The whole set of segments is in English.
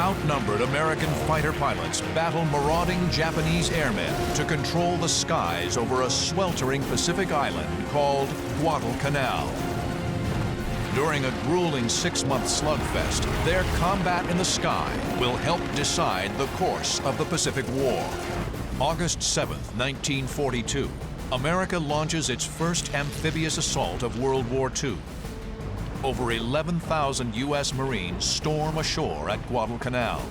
Outnumbered American fighter pilots battle marauding Japanese airmen to control the skies over a sweltering Pacific island called Guadalcanal. During a grueling 6-month slugfest, their combat in the sky will help decide the course of the Pacific War. August 7, 1942, America launches its first amphibious assault of World War II. Over 11,000 U.S. Marines storm ashore at Guadalcanal.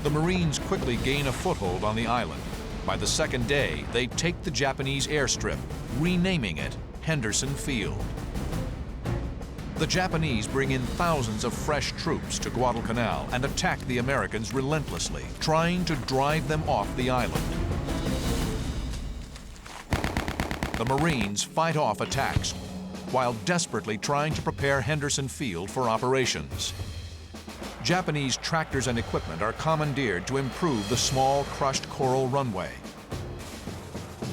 The Marines quickly gain a foothold on the island. By the second day, they take the Japanese airstrip, renaming it Henderson Field. The Japanese bring in thousands of fresh troops to Guadalcanal and attack the Americans relentlessly, trying to drive them off the island. The Marines fight off attacks while desperately trying to prepare Henderson Field for operations. Japanese tractors and equipment are commandeered to improve the small crushed coral runway.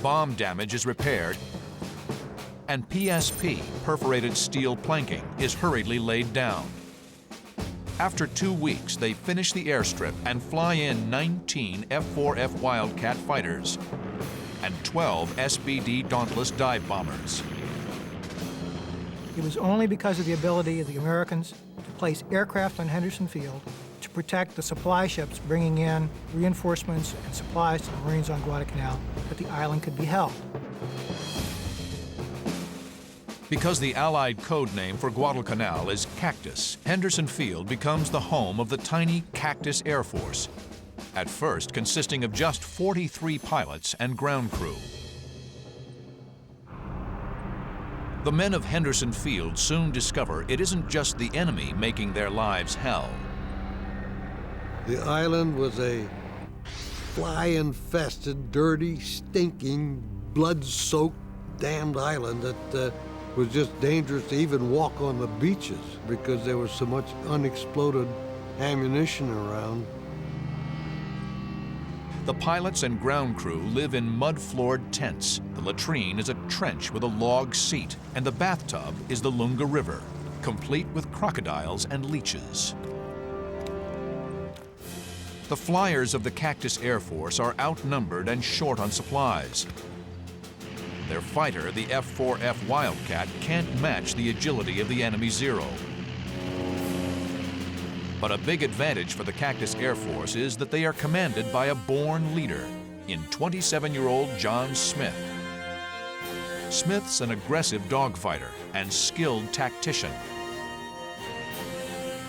Bomb damage is repaired, and PSP, perforated steel planking, is hurriedly laid down. After 2 weeks, they finish the airstrip and fly in 19 F-4F Wildcat fighters and 12 SBD Dauntless dive bombers. It was only because of the ability of the Americans to place aircraft on Henderson Field to protect the supply ships bringing in reinforcements and supplies to the Marines on Guadalcanal that the island could be held. Because the Allied code name for Guadalcanal is Cactus, Henderson Field becomes the home of the tiny Cactus Air Force, at first consisting of just 43 pilots and ground crew. The men of Henderson Field soon discover it isn't just the enemy making their lives hell. The island was a fly-infested, dirty, stinking, blood-soaked, damned island that was just dangerous to even walk on the beaches because there was so much unexploded ammunition around. The pilots and ground crew live in mud-floored tents. The latrine is a trench with a log seat, and the bathtub is the Lunga River, complete with crocodiles and leeches. The flyers of the Cactus Air Force are outnumbered and short on supplies. Their fighter, the F-4F Wildcat, can't match the agility of the enemy Zero. But a big advantage for the Cactus Air Force is that they are commanded by a born leader in 27-year-old John Smith. Smith's an aggressive dogfighter and skilled tactician.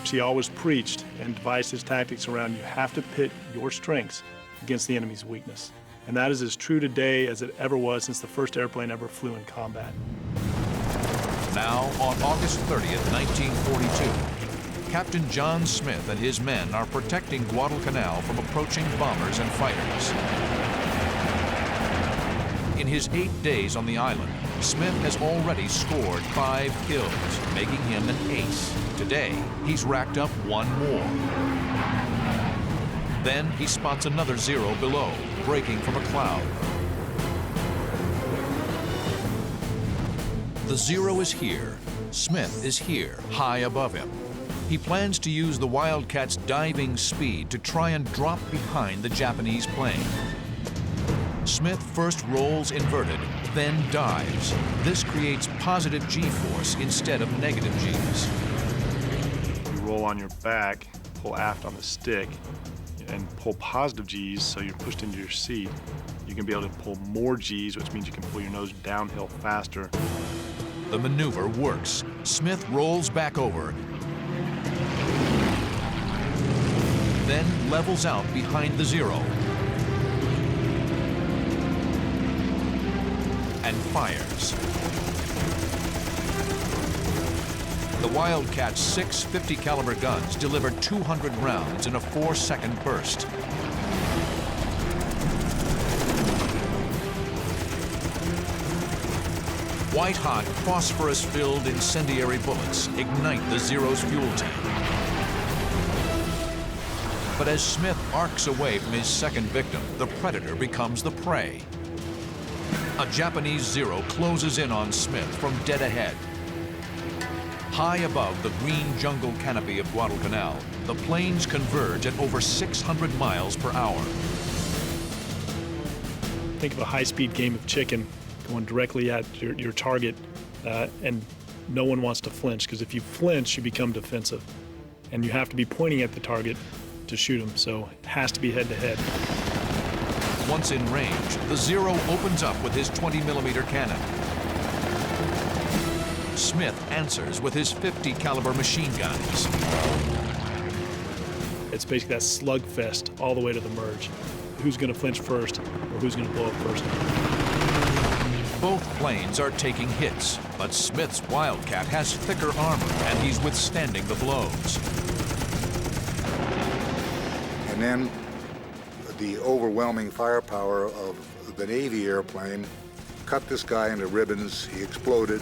He always preached and devised his tactics around you have to pit your strengths against the enemy's weakness. And that is as true today as it ever was since the first airplane ever flew in combat. Now, on August 30th, 1942, Captain John Smith and his men are protecting Guadalcanal from approaching bombers and fighters. In his 8 days on the island, Smith has already scored 5 kills, making him an ace. Today, he's racked up 1 more. Then he spots another Zero below, breaking from a cloud. The Zero is here. Smith is here, high above him. He plans to use the Wildcat's diving speed to try and drop behind the Japanese plane. Smith first rolls inverted, then dives. This creates positive G-force instead of negative G's. You roll on your back, pull aft on the stick, and pull positive G's so you're pushed into your seat. You can be able to pull more G's, which means you can pull your nose downhill faster. The maneuver works. Smith rolls back over, then levels out behind the Zero and fires. The Wildcat's 6 .50 caliber guns deliver 200 rounds in a 4-second burst. White-hot, phosphorus-filled incendiary bullets ignite the Zero's fuel tank. But as Smith arcs away from his second victim, the predator becomes the prey. A Japanese Zero closes in on Smith from dead ahead. High above the green jungle canopy of Guadalcanal, the planes converge at over 600 miles per hour. Think of a high-speed game of chicken going directly at your target, and no one wants to flinch, because if you flinch, you become defensive. And you have to be pointing at the target to shoot them, so it has to be head-to-head. Once in range, the Zero opens up with his 20mm cannon. Smith answers with his 50 caliber machine guns. It's basically that slugfest all the way to the merge. Who's going to flinch first, or who's going to blow up first? Both planes are taking hits, but Smith's Wildcat has thicker armor and he's withstanding the blows. And then the overwhelming firepower of the Navy airplane cut this guy into ribbons. He exploded.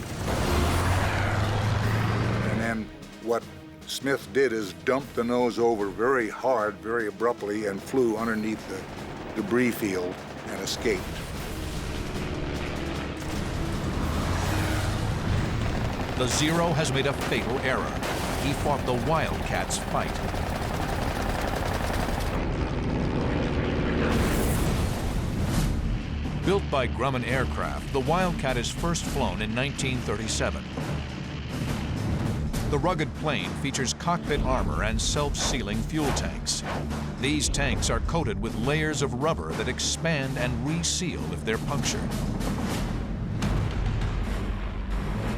And then what Smith did is dump the nose over very hard, very abruptly, and flew underneath the debris field and escaped. The Zero has made a fatal error. He fought the Wildcat's fight. Built by Grumman Aircraft, the Wildcat is first flown in 1937. The rugged plane features cockpit armor and self-sealing fuel tanks. These tanks are coated with layers of rubber that expand and reseal if they're punctured.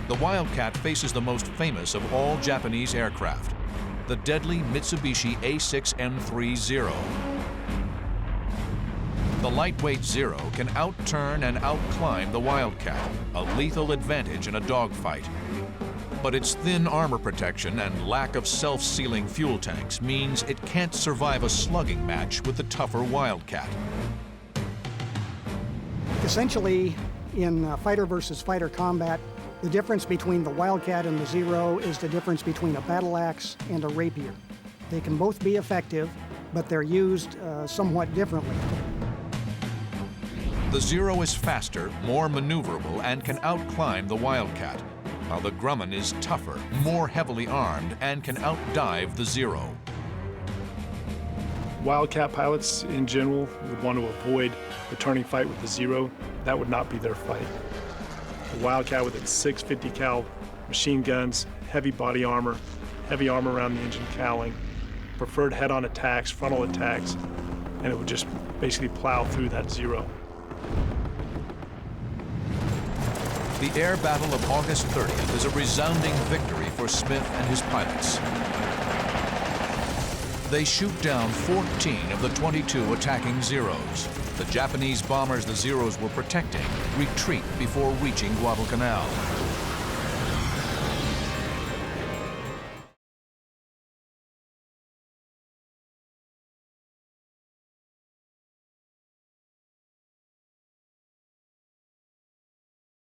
The Wildcat faces the most famous of all Japanese aircraft, the deadly Mitsubishi A6M3 The lightweight Zero can outturn and outclimb the Wildcat, a lethal advantage in a dogfight. But its thin armor protection and lack of self-sealing fuel tanks means it can't survive a slugging match with the tougher Wildcat. Essentially, in fighter versus fighter combat, the difference between the Wildcat and the Zero is the difference between a battle axe and a rapier. They can both be effective, but they're used somewhat differently. The Zero is faster, more maneuverable, and can outclimb the Wildcat, while the Grumman is tougher, more heavily armed, and can outdive the Zero. Wildcat pilots in general would want to avoid the turning fight with the Zero. That would not be their fight. The Wildcat with its 650 cal machine guns, heavy body armor, heavy armor around the engine cowling, preferred head-on attacks, frontal attacks, and it would just basically plow through that Zero. The air battle of August 30th is a resounding victory for Smith and his pilots. They shoot down 14 of the 22 attacking Zeros. The Japanese bombers the Zeros were protecting retreat before reaching Guadalcanal.